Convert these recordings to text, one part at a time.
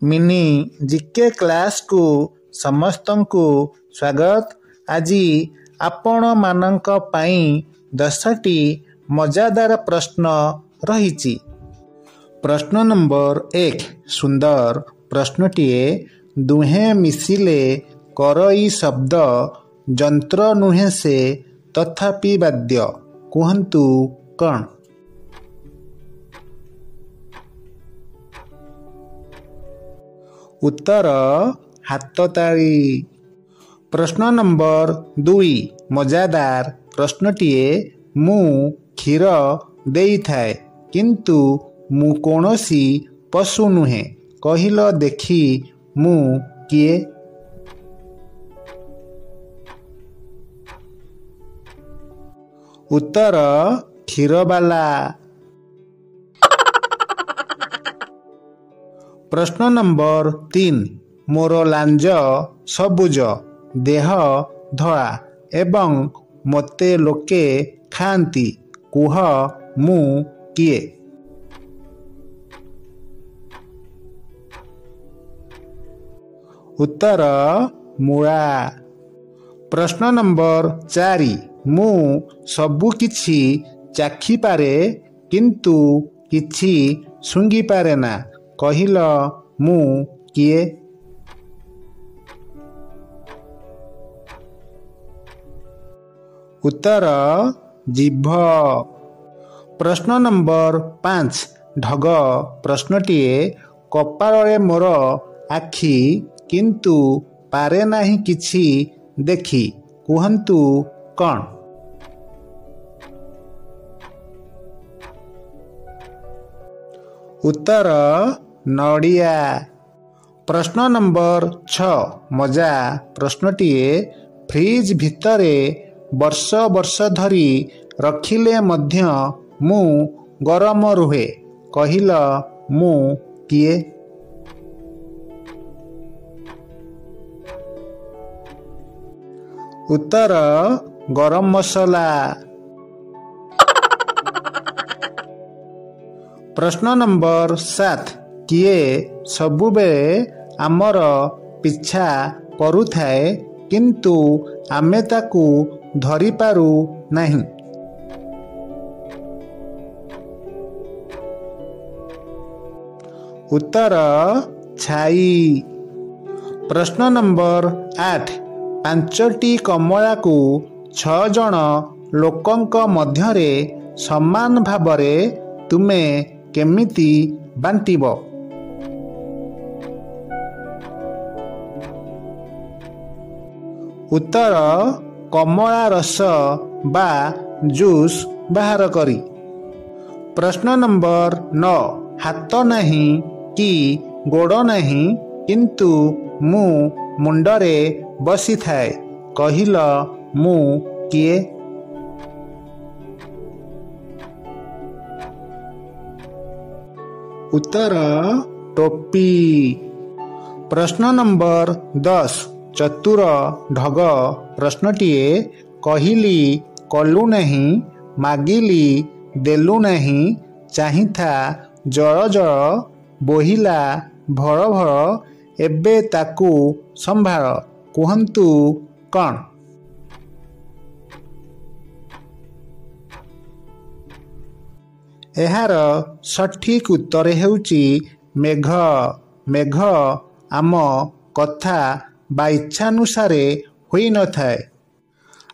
Mini GK class को समस्तंकु स्वागत। आज आपण मानंक पाई 10टी मजादार प्रश्न रही। प्रश्न नंबर 1 सुंदर प्रश्नटीए दुहे मिसिले करई शब्द जंत्र नुहे से तथापि वाद्य कहतु कौन? उत्तर हाथताली। प्रश्न नंबर 2 मजादार प्रश्नटीए मु क्षीर देई थाए किंतु मु कौनसी पशु नुहे कहिल देखी मु किए? उत्तर क्षीरबाला। प्रश्न नंबर 3 मोर लांज सबुज देह धड़ा एवं मते लोके खाती कुह मु किए? उत्तर मूळा। प्रश्न नंबर 4 मु सबु किछि चाखी पारे किंतु किछि सुंगी पारे ना कहिल मु किए? उत्तर जीभ। प्रश्न नंबर 5 ढग प्रश्नटीए कपाळे मोर आखि किंतु पारे नाही किछि देखी कहतु कौन? उत्तर नड़िया। प्रश्न नंबर 6 मजा प्रश्नटीए फ्रिज भितरे वर्ष वर्ष धरी रखिले मध्य मु गरम रुहे कहिल मु किए? उत्तर गरम मसला। प्रश्न नंबर 7 किए सबुबेले आमर पिछा करुथाए किंतु आमे ताकू धरी पारू नहीं? उत्तर छाई। प्रश्न नंबर 8 पांचटी कमला को 6 जन लोकंक मध्यरे समान भावरे तुमे केमिति बांटिब? उत्तर कमला रस बा जूस बाहर करी। प्रश्न नंबर 9 हाथ नहीं कि गोड़ नहीं किंतु मु मुंडरे बसी थाए कहिल मु किए? उत्तर टोपी। प्रश्न नंबर 10 चतुर ढग प्रश्नटीए कहिली कलु नहीं मागिली देलु नहीं चाहिथा जल जल बोहिला भर भर एबे ताकू संभाळ कहतु कौन? एहार सठिक उत्तर हेउची मेघ। मेघ आम कथा बा इच्छानुसारे होई न थाए।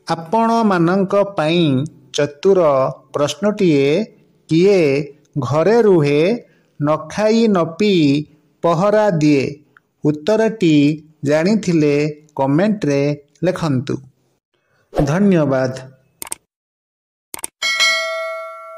आपण मानंक पाई चतुर प्रश्नटीए किए घरे रुहे न खाई न पी पहरा दिए उत्तरटी जानिथिले कमेंट रे लेखंतु। धन्यवाद।